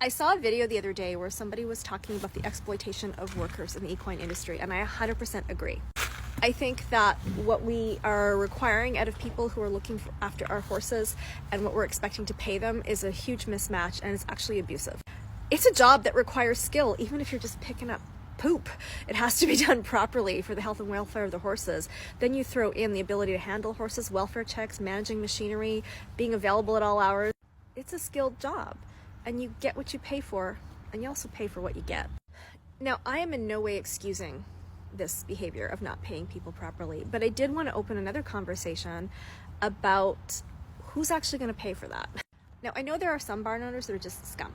I saw a video the other day where somebody was talking about the exploitation of workers in the equine industry, and I 100% agree. I think that what we are requiring out of people who are looking after our horses and what we're expecting to pay them is a huge mismatch, and it's actually abusive. It's a job that requires skill, even if you're just picking up poop. It has to be done properly for the health and welfare of the horses. Then you throw in the ability to handle horses, welfare checks, managing machinery, being available at all hours. It's a skilled job, and you get what you pay for, and you also pay for what you get. Now, I am in no way excusing this behavior of not paying people properly, but I did want to open another conversation about who's actually going to pay for that. Now, I know there are some barn owners that are just scum,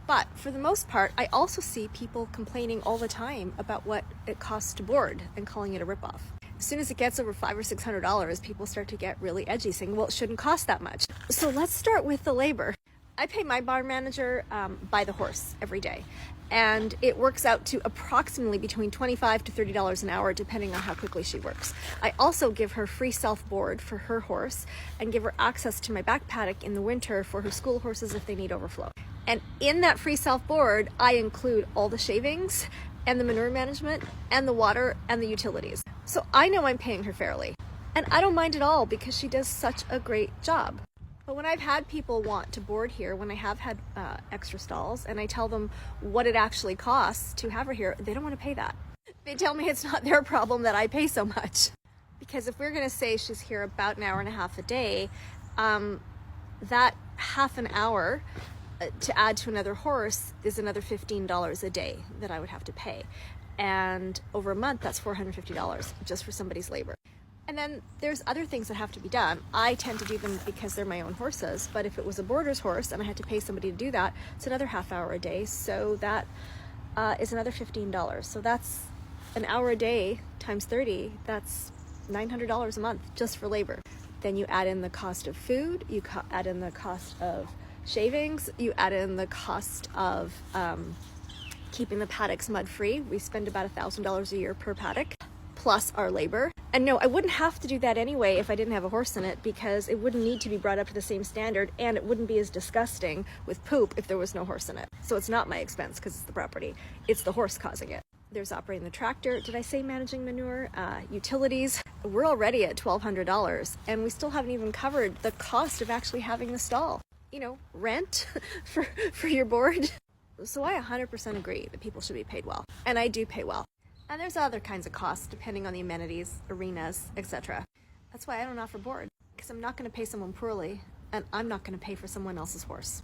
but for the most part, I also see people complaining all the time about what it costs to board and calling it a ripoff. As soon as it gets over $500 or $600, people start to get really edgy, saying, well, it shouldn't cost that much. So let's start with the labor. I pay my barn manager by the horse every day, and it works out to approximately between $25 to $30 an hour, depending on how quickly she works. I also give her free self-board for her horse and give her access to my back paddock in the winter for her school horses if they need overflow. And in that free self-board, I include all the shavings and the manure management and the water and the utilities. So I know I'm paying her fairly, and I don't mind at all because she does such a great job. But when I've had people want to board here, when I have had extra stalls, and I tell them what it actually costs to have her here, they don't want to pay that. They tell me it's not their problem that I pay so much. Because if we're going to say she's here about an hour and a half a day, that half an hour to add to another horse is another $15 a day that I would have to pay. And over a month, that's $450 just for somebody's labor. And then there's other things that have to be done. I tend to do them because they're my own horses, but if it was a boarder's horse and I had to pay somebody to do that, it's another half hour a day, so that is another $15. So that's an hour a day times 30, that's $900 a month just for labor. Then you add in the cost of food, you add in the cost of shavings, you add in the cost of keeping the paddocks mud-free. We spend about $1,000 a year per paddock, plus our labor. And no, I wouldn't have to do that anyway if I didn't have a horse in it, because it wouldn't need to be brought up to the same standard, and it wouldn't be as disgusting with poop if there was no horse in it. So it's not my expense because it's the property. It's the horse causing it. There's operating the tractor. Did I say managing manure? Utilities. We're already at $1,200, and we still haven't even covered the cost of actually having the stall. You know, rent for your board. So I 100% agree that people should be paid well, and I do pay well. And there's other kinds of costs depending on the amenities, arenas, etc. That's why I don't offer board, because I'm not going to pay someone poorly, and I'm not going to pay for someone else's horse.